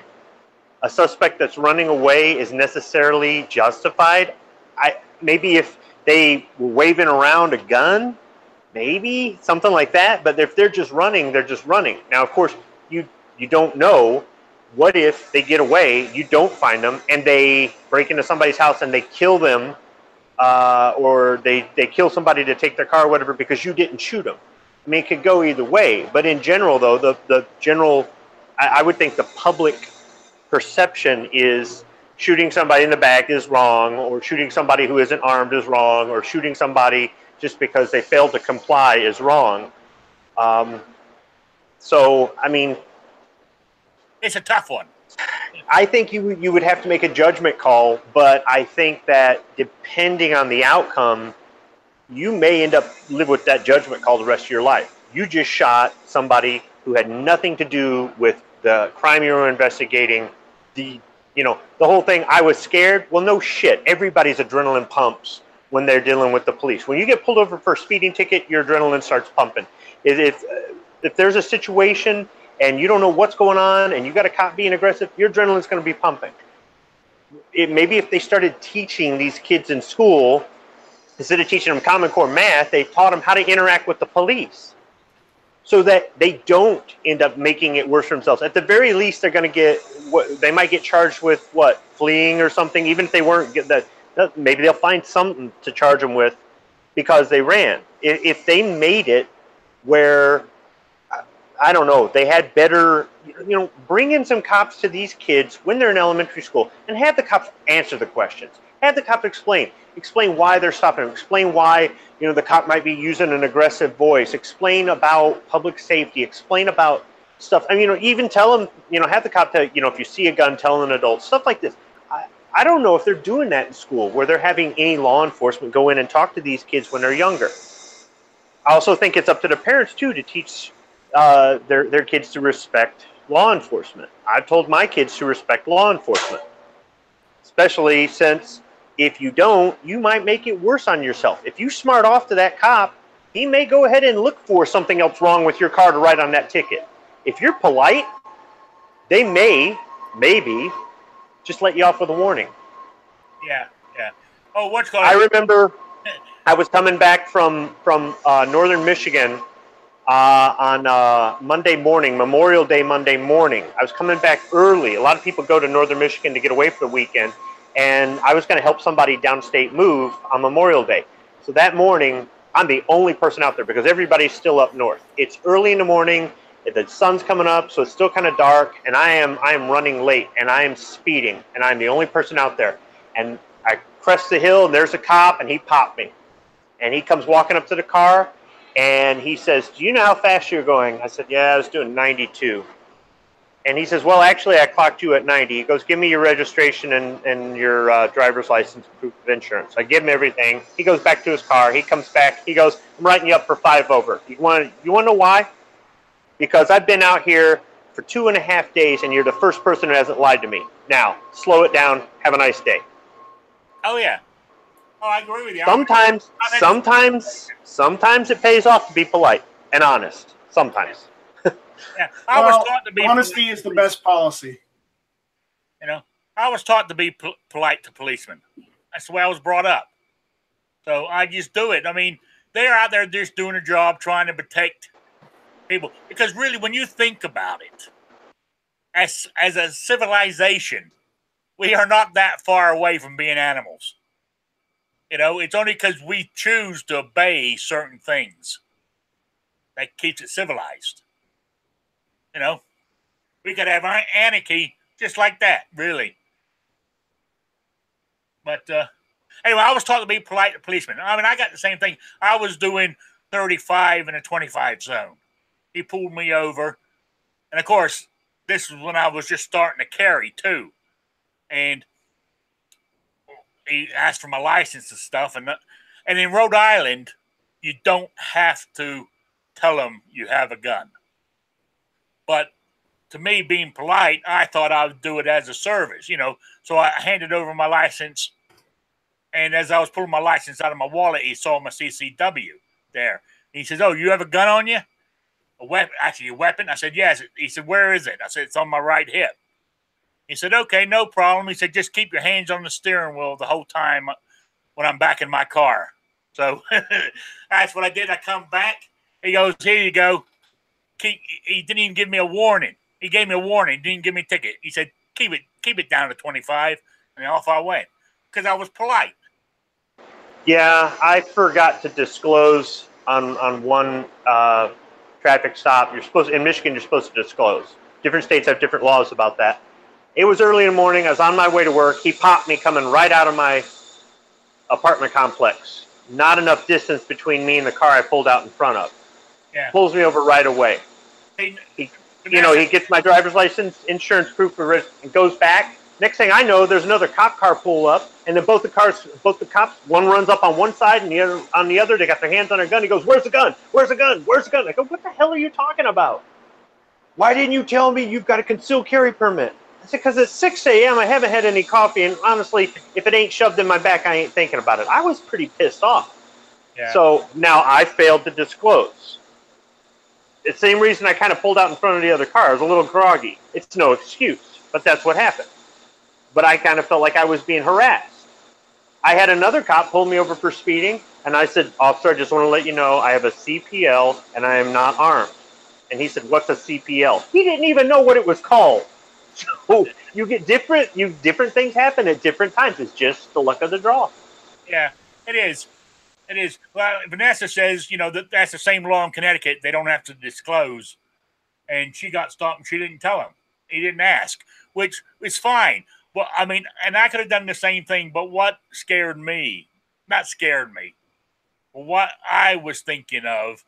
a suspect that's running away is necessarily justified. Maybe if they were waving around a gun, maybe something like that. But if they're just running, they're just running. Now, of course, you don't know. What if they get away, you don't find them, and they break into somebody's house and they kill them, or they kill somebody to take their car or whatever because you didn't shoot them? I mean, it could go either way. But in general, though, the general, I would think the public perception is shooting somebody in the back is wrong, or shooting somebody who isn't armed is wrong, or shooting somebody just because they failed to comply is wrong. So, I mean, it's a tough one. I think you would have to make a judgment call, but I think that depending on the outcome, you may end up live with that judgment call the rest of your life. You just shot somebody who had nothing to do with the crime you were investigating. The whole thing, I was scared. Well, no shit. Everybody's adrenaline pumps when they're dealing with the police. When you get pulled over for a speeding ticket, your adrenaline starts pumping. If there's a situation and you don't know what's going on and you got a cop being aggressive, your adrenaline's going to be pumping. Maybe if they started teaching these kids in school, instead of teaching them Common Core math, they taught them how to interact with the police so that they don't end up making it worse for themselves. At the very least, they're going to they might get charged with fleeing or something, even if they weren't. Maybe they'll find something to charge them with because they ran. If they made it where, I don't know, they had better, bring in some cops to these kids when they're in elementary school and have the cops answer the questions. Have the cop explain why they're stopping them. Explain why, the cop might be using an aggressive voice. Explain about public safety. Explain about stuff. I mean, even tell them, have the cop tell, if you see a gun, tell an adult. Stuff like this. I don't know if they're doing that in school where they're having any law enforcement go in and talk to these kids when they're younger. I also think it's up to the parents, too, to teach their kids to respect law enforcement. I've told my kids to respect law enforcement, especially since if you don't, you might make it worse on yourself. If you smart off to that cop, he may go ahead and look for something else wrong with your car to write on that ticket. If you're polite, they maybe just let you off with a warning. Yeah. Oh, what's going on? I remember I was coming back from northern Michigan on Monday morning, Memorial Day Monday morning. I was coming back early. A lot of people go to northern Michigan to get away for the weekend, and I was going to help somebody downstate move on Memorial Day. So that morning, I'm the only person out there because everybody's still up north. It's early in the morning. The sun's coming up, so it's still kind of dark, and I am running late, and I am speeding, and I'm the only person out there. And I crest the hill, and there's a cop, and he popped me. And he comes walking up to the car, and he says, "Do you know how fast you're going?" I said, "Yeah, I was doing 92. And he says, "Well, actually, I clocked you at 90. He goes, "Give me your registration and your driver's license, proof of insurance." I give him everything. He goes back to his car. He comes back. He goes, "I'm writing you up for 5 over. You want to know why? Because I've been out here for 2.5 days, and you're the first person who hasn't lied to me. Now, slow it down. Have a nice day." Oh yeah. Oh, I agree with you. Sometimes it pays off to be polite and honest. Sometimes. Yeah, I was taught to be honesty is the best policy. You know, I was taught to be polite to policemen. That's the way I was brought up. So I just do it. I mean, they're out there just doing a job, trying to protect people. Because really, when you think about it, as a civilization, we are not that far away from being animals. You know, it's only because we choose to obey certain things that keeps it civilized. You know, we could have anarchy just like that, really. But anyway, I was taught to be polite to policemen. I mean, I got the same thing. I was doing 35 in a 25 zone. He pulled me over. And, of course, this was when I was just starting to carry, too. And he asked for my license and stuff. And in Rhode Island, you don't have to tell them you have a gun. But to me, being polite, I thought I would do it as a service, you know. So I handed over my license. And as I was pulling my license out of my wallet, he saw my CCW there. He says, "Oh, you have a gun on you? A weapon? Actually, a weapon?" I said, "Yes." He said, "Where is it?" I said, "It's on my right hip." He said, "Okay, no problem." He said, "Just keep your hands on the steering wheel the whole time when I'm back in my car." So that's what I did. I come back. He goes, "Here you go." He didn't even give me a warning. He gave me a warning. He didn't give me a ticket. He said, keep it down to 25. And off I went because I was polite. Yeah, I forgot to disclose on one traffic stop. In Michigan, you're supposed to disclose. Different states have different laws about that. It was early in the morning. I was on my way to work. He popped me coming right out of my apartment complex. Not enough distance between me and the car I pulled out in front of. Yeah. Pulls me over right away. He gets my driver's license, insurance proof, and goes back. Next thing I know, there's another cop car pull up, and then both the cops, one runs up on one side and the other on the other. They got their hands on their gun. He goes, "Where's the gun? Where's the gun? Where's the gun?" I go, "What the hell are you talking about? Why didn't you tell me you've got a concealed carry permit?" I said, "Because it's 6 a.m. I haven't had any coffee, and honestly, if it ain't shoved in my back, I ain't thinking about it." I was pretty pissed off. Yeah. So now I failed to disclose. The same reason I kind of pulled out in front of the other car. I was a little groggy. It's no excuse, but that's what happened. But I kind of felt like I was being harassed. I had another cop pull me over for speeding, and I said, "Officer, I just want to let you know I have a CPL and I am not armed." And he said, "What's a CPL?" He didn't even know what it was called. So you get different things happen at different times. It's just the luck of the draw. Yeah, it is. It is. Well, Vanessa says, that's the same law in Connecticut. They don't have to disclose. And she got stopped and she didn't tell him. He didn't ask, which is fine. Well, I mean, and I could have done the same thing, but what scared me, not scared me, but what I was thinking of,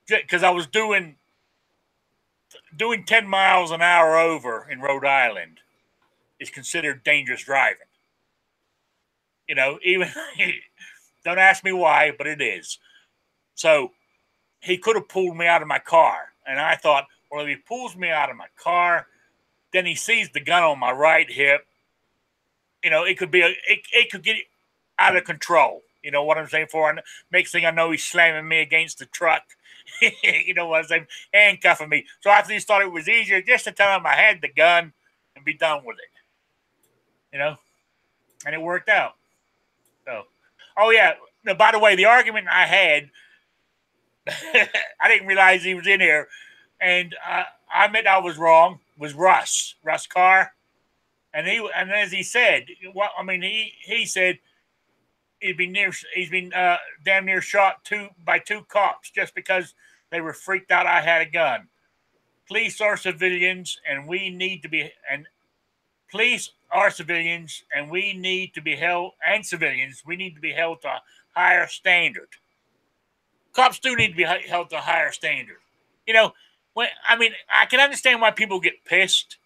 because I was doing 10 miles an hour over in Rhode Island is considered dangerous driving. Even don't ask me why, but it is. So he could have pulled me out of my car. And I thought, well, if he pulls me out of my car, then he sees the gun on my right hip. It could get out of control. You know what I'm saying? And next thing I know, he's slamming me against the truck. You know what I'm saying? Handcuffing me. So I just thought it was easier just to tell him I had the gun and be done with it. And it worked out. So, oh yeah. Now, by the way, the argument I had, I didn't realize he was in here, and I admit I was wrong. Was Russ Carr, and as he said, he said he's been damn near shot by two cops just because they were freaked out I had a gun. Police are civilians, and we need to be police are civilians, and we need to be held, and civilians, we need to be held to higher standard. Cops do need to be held to a higher standard. You know, I can understand why people get pissed.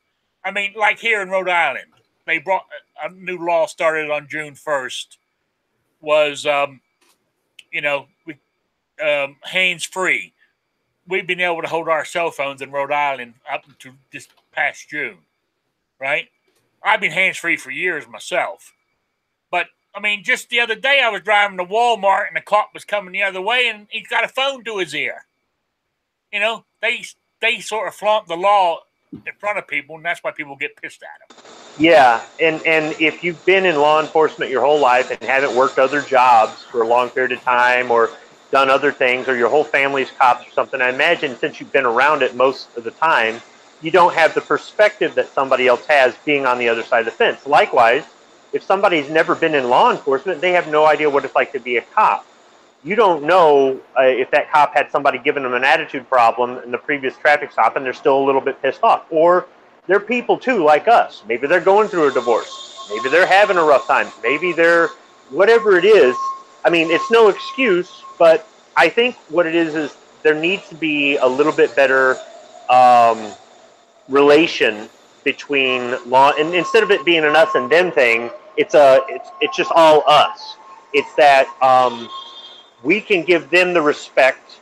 I mean, like here in Rhode Island, they brought a new law started on June 1st. Was hands free. We've been able to hold our cell phones in Rhode Island up to this past June, right? I've been hands free for years myself, but I mean, just the other day I was driving to Walmart and the cop was coming the other way and he's got a phone to his ear. You know, they sort of flaunt the law in front of people, and that's why people get pissed at them. Yeah, and if you've been in law enforcement your whole life and haven't worked other jobs for a long period of time or done other things, or your whole family's cops or something, I imagine since you've been around it most of the time, you don't have the perspective that somebody else has being on the other side of the fence. Likewise, if somebody's never been in law enforcement, they have no idea what it's like to be a cop. You don't know if that cop had somebody giving them an attitude problem in the previous traffic stop and they're still a little bit pissed off. Or they're people too, like us. Maybe they're going through a divorce. Maybe they're having a rough time. Maybe they're, whatever it is. I mean, it's no excuse, but I think what it is there needs to be a little bit better relation between law, and instead of it being an us and them thing, it's just all us. It's that we can give them the respect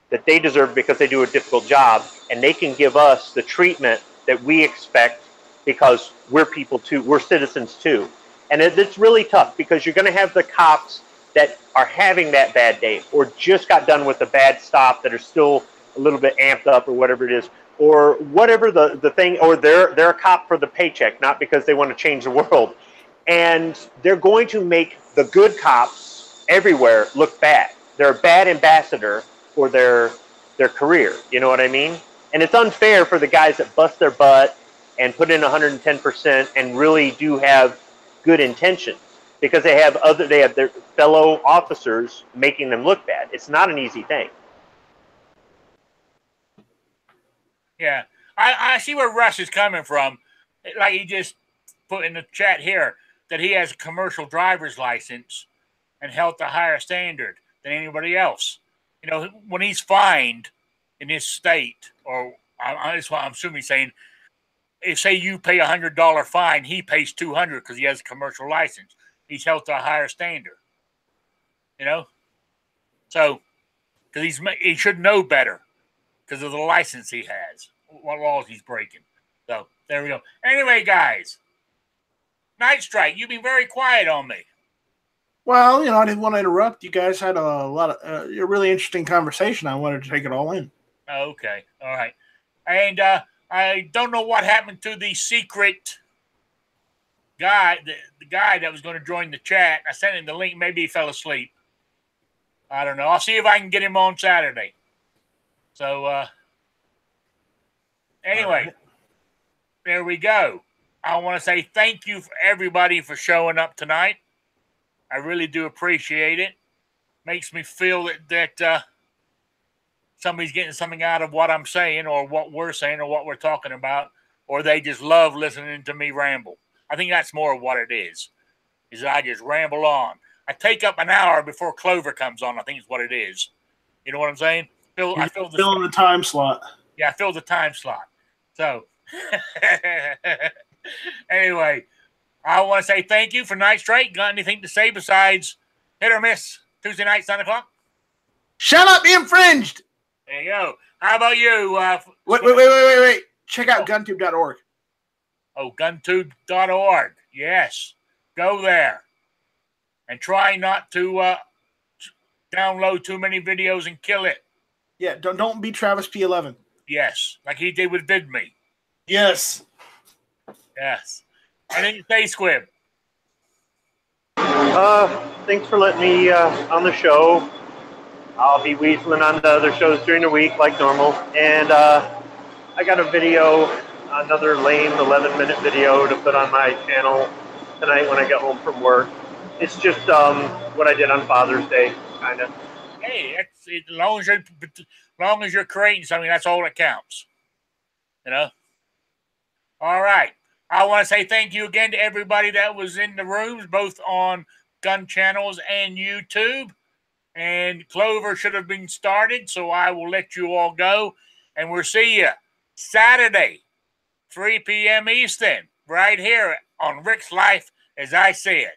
that they deserve because they do a difficult job, and they can give us the treatment that we expect because we're people too, we're citizens too. And it's really tough because you're going to have the cops that are having that bad day or just got done with a bad stop that are still a little bit amped up or whatever it is, or whatever the thing, or they're a cop for the paycheck, not because they want to change the world. And they're going to make the good cops everywhere look bad. They're a bad ambassador for their career. You know what I mean? And it's unfair for the guys that bust their butt and put in 110% and really do have good intentions, because they have their fellow officers making them look bad. It's not an easy thing. Yeah, I see where Russ is coming from. Like he just put in the chat here that he has a commercial driver's license and held to a higher standard than anybody else. You know, when he's fined in his state, or that's what I'm assuming he's saying, if say you pay $100 fine, he pays $200 because he has a commercial license. He's held to a higher standard. You know, so because he should know better because of the license he has, what laws he's breaking. So there we go. Anyway, guys, Night Strike, you've been very quiet on me. Well, you know, I didn't want to interrupt. You guys had a lot of a really interesting conversation. I wanted to take it all in. Okay, all right. And I don't know what happened to the secret guy, the guy that was going to join the chat. I sent him the link. Maybe he fell asleep. I don't know. I'll see if I can get him on Saturday. So anyway, there we go. I want to say thank you for everybody for showing up tonight. I really do appreciate it. Makes me feel that somebody's getting something out of what I'm saying or what we're saying or what we're talking about, or they just love listening to me ramble. I think that's more of what it is I just ramble on. I take up an hour before Clover comes on, I think is what it is. You know what I'm saying? I fill the time slot. Yeah, I filled the time slot. So, anyway, I want to say thank you for Night Strike. Got anything to say besides hit or miss Tuesday night, 7 o'clock? Shut up, infringed! There you go. How about you? Wait. Check out guntube.org. Oh, guntube.org. Yes. Go there. And try not to download too many videos and kill it. Yeah, don't be Travis P11. Yes, like he did with VidMe. Yes. Yes. And then you say, Squib. Thanks for letting me on the show. I'll be weaseling on the other shows during the week like normal. And I got a video, another lame 11-minute video to put on my channel tonight when I get home from work. It's just what I did on Father's Day, kind of. Hey, as long as you're creating something, that's all that counts. You know? All right. I want to say thank you again to everybody that was in the rooms, both on gun channels and YouTube. And Clover should have been started, so I will let you all go. And we'll see you Saturday, 3 p.m. Eastern, right here on Rick's Life, as I said.